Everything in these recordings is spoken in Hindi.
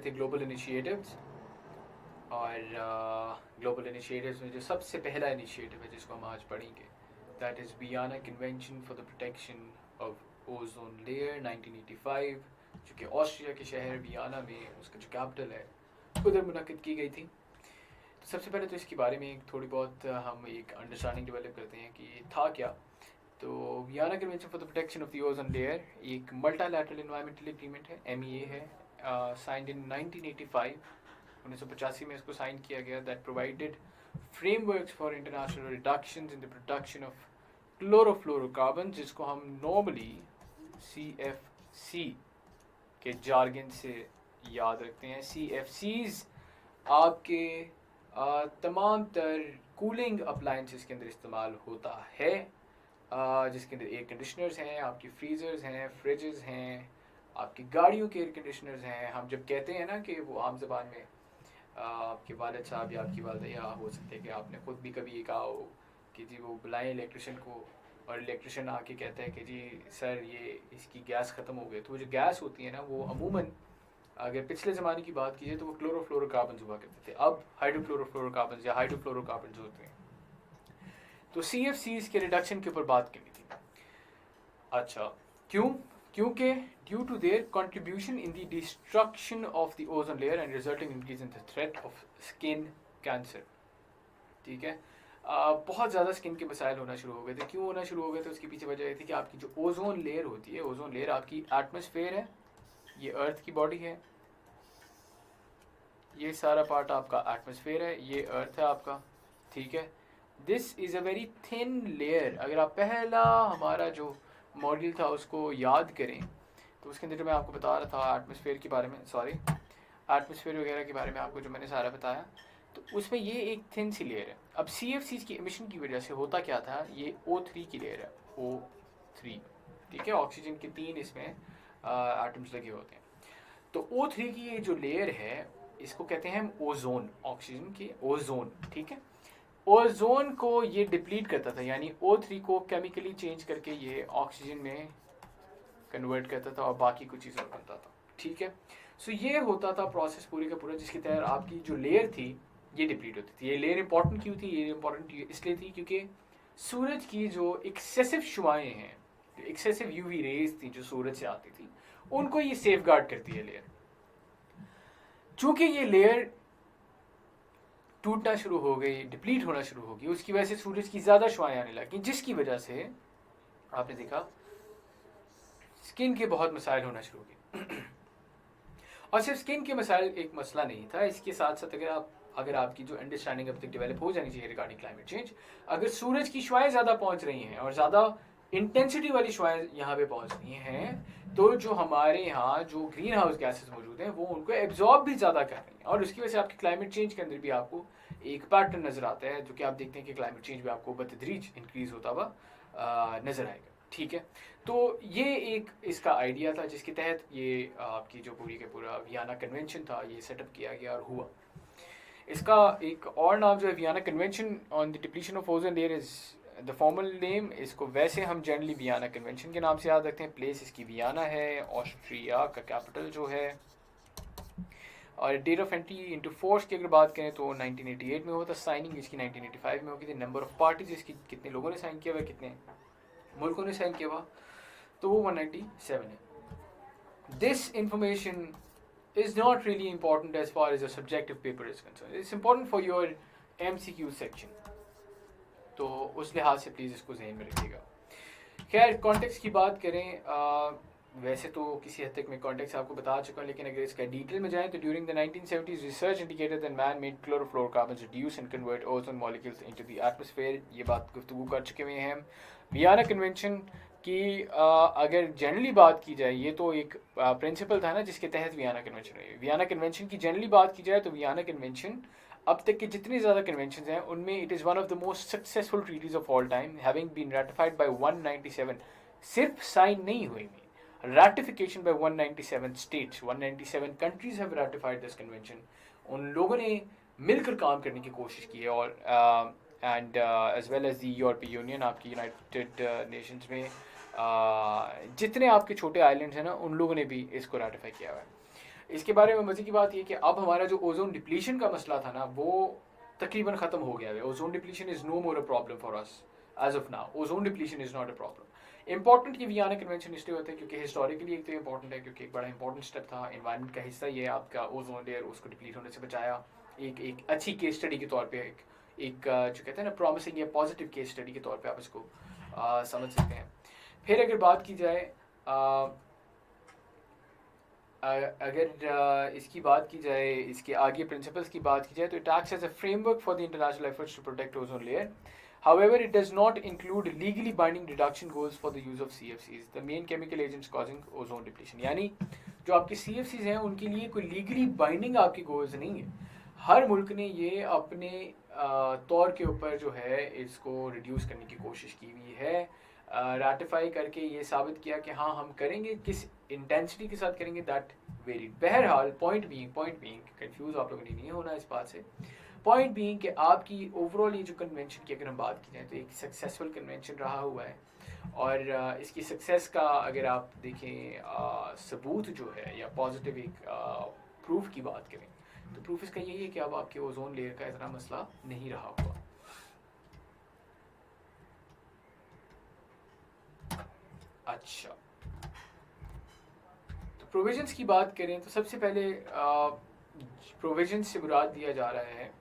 थे ग्लोबल इनिशिएटिव्स, और ग्लोबल इनिशिएटिव्स में जो सबसे पहला इनिशिएटिव है जिसको हम आज पढ़ेंगे, that is Vienna convention for the protection of ozone layer 1985, जो कि ऑस्ट्रिया के शहर वियना में उसका जो कैपिटल है उधर मुनक़िद की गई थी। तो सबसे पहले तो इसके बारे में थोड़ी बहुत हम एक अंडरस्टैंडिंग डेवलप करते हैं कि ये था क्या। तो Vienna convention for the protection of the ozone layer एक मल्टीलैटरल एनवायरमेंटल एग्रीमेंट है, MEA है, साइंड इन 1985, 1985 में इसको साइन किया गया, that provided frameworks for international reductions in the production of chlorofluorocarbon, जिसको हम नॉर्मली CFC के जार्गन से याद रखते हैं। CFCs आपके तमाम तर कूलिंग अप्लाइंसेस के अंदर इस्तेमाल होता है, जिसके अंदर एयर कंडीशनर्स हैं, आपकी फ्रीज़र्स हैं, फ्रिजेस हैं, आपकी गाड़ियों के एयर कंडीशनर्स हैं। हम जब कहते हैं ना कि वो आम ज़बान में आपके वालिद साहब या आपकी वालदा, या हो सकता है कि आपने ख़ुद भी कभी ये कहा हो कि जी वो बुलाएं इलेक्ट्रिशियन को, और इलेक्ट्रिशियन आके कहता है कि जी सर ये इसकी गैस ख़त्म हो गई। तो वो जो गैस होती है ना, वो अमूमन अगर पिछले ज़माने की बात की जाए तो वो क्लोरोफ्लोरोकार्बन हुआ करते थे, अब हाइड्रोक्लोरोफ्लोरोकार्बन या हाइड्रोफ्लोरोकार्बन होते हैं। तो CFCs के रिडक्शन के ऊपर बात करनी थी। अच्छा, क्योंकि due to their contribution in the destruction of the ozone layer and resulting increase in the threat of skin cancer. ठीक है, बहुत ज़्यादा स्किन के मसाइल होना शुरू हो गए थे। क्यों होना शुरू हो गए थे, उसके पीछे वजह ये थी कि आपकी जो ओजोन लेयर होती है, ओजोन लेयर आपकी एटमॉस्फेयर है, ये अर्थ की बॉडी है, ये सारा पार्ट आपका एटमॉस्फेयर है, ये अर्थ है आपका। ठीक है, this is a very thin layer. अगर आप पहला हमारा जो मॉड्यूल था उसको याद करें तो उसके अंदर जो मैं आपको बता रहा था एटमॉस्फेयर के बारे में, एटमॉस्फेयर वगैरह के बारे में आपको जो मैंने सारा बताया, तो उसमें ये एक थिन सी लेयर है। अब CFCs की एमिशन की वजह से होता क्या था, ये O3 की लेयर है, O3। ठीक है, ऑक्सीजन के 3 इसमें एटम्स लगे होते हैं। तो O3 की ये जो लेयर है इसको कहते हैं हम ओजोन, ऑक्सीजन की ओजोन। ठीक है, ओजोन को ये डिप्लीट करता था, यानी O3 को केमिकली चेंज करके ये ऑक्सीजन में कन्वर्ट करता था और बाकी कुछ चीज़ों बनता था। ठीक है, सो ये होता था प्रोसेस पूरे का पूरा, जिसके तहत आपकी जो लेयर थी ये डिप्लीट होती थी। ये लेयर इंपॉर्टेंट क्यों थी, ये इंपॉर्टेंट इसलिए थी क्योंकि सूरज की जो एक्सेसिव शुआएँ हैं, जो एक्सेसिव UV रेज थी जो सूरज से आती थी, उनको ये सेफ गार्ड करती है लेयर। चूँकि ये लेयर टूटना शुरू हो गई, डिप्लीट होना शुरू हो गई, उसकी वजह से सूरज की ज़्यादा शुआएँ आने लगी, जिसकी वजह से आपने देखा स्किन के बहुत मसाइल होना शुरू हो गए। और सिर्फ स्किन के मसाइल एक मसला नहीं था, इसके साथ साथ अगर आपकी जो अंडरस्टैंडिंग अब तक डेवलप हो जानी चाहिए रिगार्डिंग क्लाइमेट चेंज, अगर सूरज की शुआएँ ज़्यादा पहुँच रही हैं और ज़्यादा इंटेंसिटी वाली शुआएँ यहाँ पे पहुँच रही हैं, तो जो हमारे यहाँ जो ग्रीन हाउस गैसेज मौजूद हैं वो उनको एब्जॉर्ब भी ज़्यादा कर रही हैं, और उसकी वजह से आपकी क्लाइमेट चेंज के अंदर भी आपको एक पैटर्न नज़र आता है, जो कि आप देखते हैं कि क्लाइमेट चेंज भी आपको बतदरीज इंक्रीज होता हुआ नज़र आएगा। ठीक है, तो ये एक इसका आइडिया था जिसके तहत ये आपकी जो पूरी के पूरा वियना कन्वेंशन था ये सेटअप किया गया और हुआ। इसका एक और नाम जो है Vienna convention on the depletion of ozone layer is the formal name. इसको वैसे हम जनरली वियना कन्वेंशन के नाम से याद रखते हैं। प्लेस इसकी वियना है, ऑस्ट्रिया का कैपिटल जो है, और date of entry into force की अगर बात करें तो 1988 में हुआ था। साइनिंग इसकी 1985 में होगी थी। नंबर ऑफ पार्टीज इसकी कितने लोगों ने साइन किया हुआ, कितने मुल्कों ने साइन किया हुआ, तो वो 197 है। This information is not really important as far as a subjective paper is concerned. It's important for your MCQ section. तो उस लिहाज से प्लीज़ इसको जहन में रखिएगा। खैर, कॉन्टेक्स्ट की बात करें, वैसे तो किसी हद तक मैं कॉन्टेक्स्ट आपको बता चुका हूँ, लेकिन अगर इसका डिटेल में जाएँ तो during the 1970s research indicated that man made chlorofluorocarbons reduce and convert ozone molecules into the atmosphere. ये बात गुफ्तगू कर चुके हुए हैं हम। वियना कन्वेंशन कि अगर जनरली बात की जाए, ये तो एक प्रिंसिपल था ना जिसके तहत वियना कन्वेंशन हुई। वियना कन्वेंशन की जनरली बात की जाए तो वियना कन्वेंशन अब तक के जितनी ज़्यादा कन्वेंशन हैं उनमें it is one of the most successful treaties of all time, having been ratified by 197। सिर्फ साइन नहीं हुई, ratification by 197 states, 197 countries have ratified this convention. उन लोगों ने मिलकर काम करने की कोशिश की है, और and as well as the यूरोपीय यूनियन, आपकी यूनाइटेड नेशंस में जितने आपके छोटे आइलैंड्स हैं ना, उन लोगों ने भी इसको रेटिफाई किया हुआ है। इसके बारे में मजे की बात ये कि अब हमारा जो ओजोन डिप्लीशन का मसला था ना वो तकरीबन ख़त्म हो गया है. Ozone depletion is no more a problem for us as of now. Ozone depletion is not a problem. Important कि वियना कन्वेंशन इसलिए होते हैं क्योंकि हिस्टोरिकली एक तो इंपॉर्टेंट है क्योंकि एक बड़ा इंपॉर्टेंट स्टेप था. इन्वायरमेंट का हिस्सा ये आपका ओजोन लेयर, उसको डिप्लीट होने से बचाया. एक अच्छी केस स्टडी के तौर पे एक जो कहते हैं ना प्रॉमिसिंग या पॉजिटिव केस स्टडी के तौर पे आप इसको समझ सकते हैं. फिर अगर बात की जाए अगर इसकी बात की जाए, इसके आगे प्रिंसिपल्स की बात की जाए तो it acts as a framework for the international efforts to protect ozone layer. However, it does not include legally binding reduction goals for the use of CFCs, the main chemical agents causing ozone depletion. यानी जो आपके CFCs हैं उनके लिए कोई लीगली बाइंडिंग आपके गोल्स नहीं है. हर मुल्क ने ये अपने तौर के ऊपर जो है इसको रिड्यूस करने की कोशिश की हुई है, राटिफाई करके ये साबित किया कि हाँ हम करेंगे. किस इंटेंसिटी के साथ करेंगे दैट वेरी. बहरहाल पॉइंट बीइंग कंफ्यूज आप लोगों ने नहीं होना इस बात से. पॉइंट बीइंग कि आपकी ओवरऑल ये जो कन्वेंशन की अगर हम बात की जाए तो एक सक्सेसफुल कन्वेंशन रहा हुआ है. और इसकी सक्सेस का अगर आप देखें सबूत जो है या पॉजिटिव एक प्रूफ की बात करें तो प्रूफ इसका यही है कि अब आपके ओजोन लेयर का इतना मसला नहीं रहा हुआ. अच्छा, तो प्रोविजंस की बात करें तो सबसे पहले प्रोविजंस से मुराद दिया जा रहा है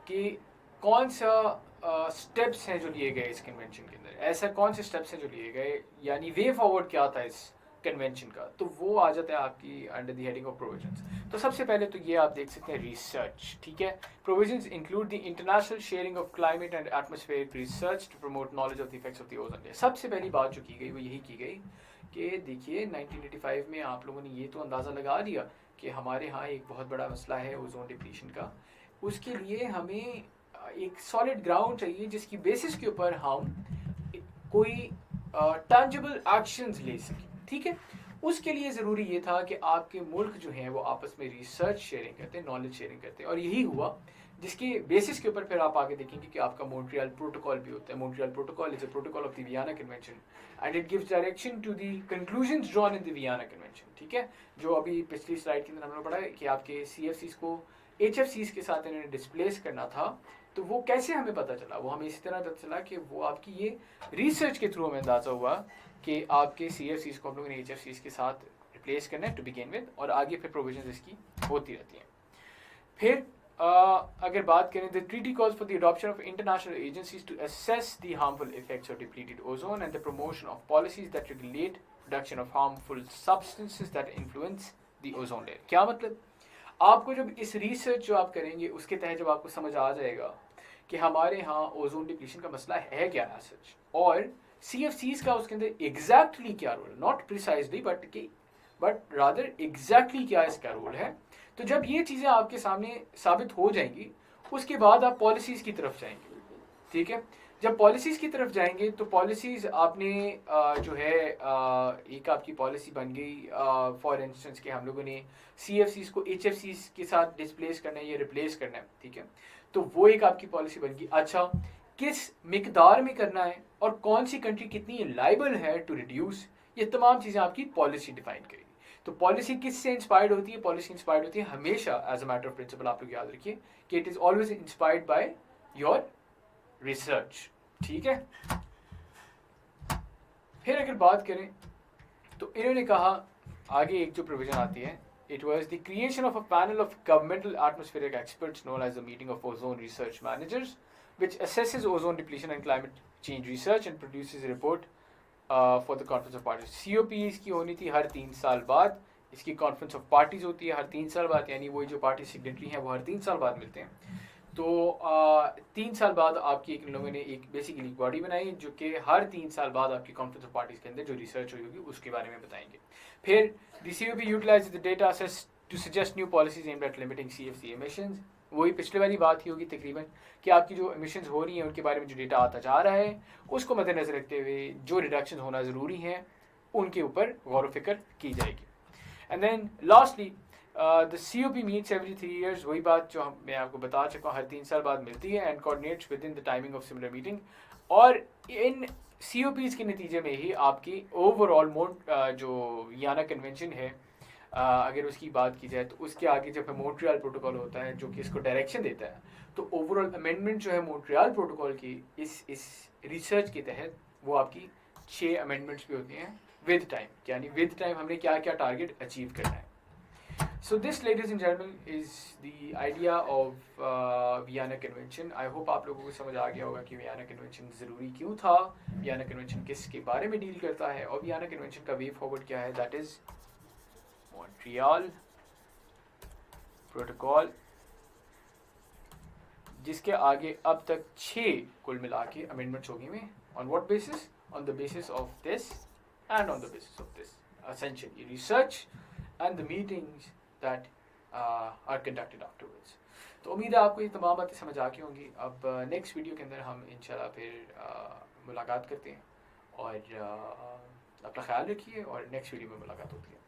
कि कौन सा स्टेप्स हैं जो लिए गए इस कन्वेंशन के अंदर. ऐसा कौन से स्टेप्स हैं जो लिए गए, यानी वे फॉरवर्ड क्या था इस कन्वेंशन का, तो वो आ जाता है आपकी under the heading of provisions. तो सबसे पहले तो ये आप देख सकते हैं रिसर्च. ठीक है, provisions include the international sharing of climate and atmospheric research to promote knowledge of the effects of the ozone layer. सबसे पहली बात जो की गई वो यही की गई कि देखिए 1985 में आप लोगों ने ये तो अंदाज़ा लगा दिया कि हमारे यहाँ एक बहुत बड़ा मसला है ओजोन डिप्लीशन का. उसके लिए हमें एक सॉलिड ग्राउंड चाहिए जिसकी बेसिस के ऊपर हम कोई टैंजिबल एक्शंस ले सकें. ठीक है, उसके लिए ज़रूरी ये था कि आपके मुल्क जो हैं वो आपस में रिसर्च शेयरिंग करते हैं, नॉलेज शेयरिंग करते हैं. और यही हुआ जिसके बेसिस के ऊपर फिर आप आगे देखेंगे कि आपका मॉन्ट्रियल प्रोटोकॉल भी होता है. Montreal Protocol is a protocol of the Vienna Convention and it gives direction to the conclusions drawn in the Vienna Convention. ठीक है, जो अभी पिछली स्लाइड के अंदर हमने पढ़ा है कि आपके CFCs को HFCs के साथ इन्होंने डिस्प्लेस करना था. तो वो कैसे हमें पता चला, वो हमें इसी तरह पता चला कि वो आपकी ये रिसर्च के थ्रू हमें अंदाज़ा हुआ कि आपके CFCs को हम लोगों ने HFCs के साथ रिप्लेस करना है टू बिगिन विद, और आगे फिर प्रोविजंस इसकी होती रहती हैं. फिर अगर बात करें the treaty calls for the adoption of international agencies to assess the harmful effects of depleted ozone and the promotion of policies that regulate production of harmful substances that influence the ozone layer. क्या मतलब, आपको जब इस रिसर्च जो आप करेंगे उसके तहत जब आपको समझ आ जाएगा कि हमारे यहाँ ओजोन डिप्लीशन का मसला है क्या है सच, और CFCs का उसके अंदर एग्जैक्टली क्या role, not precisely but rather exactly क्या इसका रोल है. तो जब ये चीज़ें आपके सामने साबित हो जाएंगी उसके बाद आप पॉलिसीज़ की तरफ जाएंगे. ठीक है, जब पॉलिसीज़ की तरफ जाएंगे तो पॉलिसीज़ आपने जो है एक आपकी पॉलिसी बन गई फॉर इंस्टेंस कि हम लोगों ने CFCs को HFCs के साथ डिस्प्लेस करना है या रिप्लेस करना है. ठीक है, तो वो एक आपकी पॉलिसी बन गई. अच्छा, किस मिकदार में करना है और कौन सी कंट्री कितनी लाइबल है टू रिड्यूस, ये तमाम चीज़ें आपकी पॉलिसी डिफाइन करेगी. तो पॉलिसी किससे इंस्पायर्ड होती है, पॉलिसी इंस्पायर्ड होती है हमेशा as a matter of principle. आप लोग याद रखिए कि it is always inspired by your research. ठीक है, फिर अगर बात करें तो इन्होंने कहा आगे एक जो प्रोविजन आती है, it was the creation of a panel of governmental atmospheric experts known as the meeting of ozone research managers which assesses ozone depletion and climate change research and produces a report for the conference of parties. COP इसकी होनी थी हर 3 साल बाद, इसकी कॉन्फ्रेंस ऑफ पार्टीज होती है हर 3 साल बाद, यानी वही जो पार्टी सिग्नेटरी हैं वो हर 3 साल बाद मिलते हैं. तो 3 साल बाद आपकी इन लोगों ने एक बेसिकली बॉडी बनाई जो कि हर 3 साल बाद आपकी कॉन्फ्रेंस ऑफ पार्टीज के अंदर जो रिसर्च हुई होगी उसके बारे में बताएंगे. फिर the COP utilizes the data assess to suggest new policies aimed at limiting CFC emissions. वही पिछले वाली बात ही होगी तकरीबन कि आपकी जो emissions हो रही हैं उनके बारे में जो डेटा आता जा रहा है उसको मद्देनजर रखते हुए जो रिडक्शन होना ज़रूरी हैं उनके ऊपर गौर व फिक्र की जाएगी. And then lastly the COP meets every 3 years. वही बात जो मैं आपको बता चुका हूँ हर 3 साल बाद मिलती है and coordinates within the timing of similar meeting. और इन COPs के नतीजे में ही आपकी ओवरऑल जो वियना कन्वेंशन है अगर उसकी बात की जाए तो उसके आगे जब मोन्ट्रियल प्रोटोकॉल होता है जो कि इसको डायरेक्शन देता है, तो ओवरऑल अमेंडमेंट जो है मोन्ट्रियल प्रोटोकॉल की इस रिसर्च के तहत वो आपकी 6 अमेंडमेंट्स भी होती हैं विद टाइम, यानी विद टाइम हमने क्या क्या टारगेट अचीव करना है. So this, ladies and gentlemen, is the idea of Vienna convention. I hope आप लोगों को समझ आ गया होगा कि वियना कन्वेंशन ज़रूरी क्यों था, वियना कन्वेंशन किसके बारे में डील करता है, और वियना कन्वेंशन का वे फॉरवर्ड क्या है. दैट इज़ मॉन्ट्रियल प्रोटोकॉल, जिसके आगे अब तक 6 कुल मिला के अमेंडमेंट्स हो गई हैं. On what basis? On the basis of this and on the basis of this essentially research and the meetings that are conducted afterwards. तो उम्मीद है आपको ये तमाम बातें समझ आ गई होंगी. अब नेक्स्ट वीडियो के अंदर हम इंशाल्लाह फिर मुलाकात करते हैं, और अपना ख्याल रखिए, और नेक्स्ट वीडियो में मुलाकात होती है.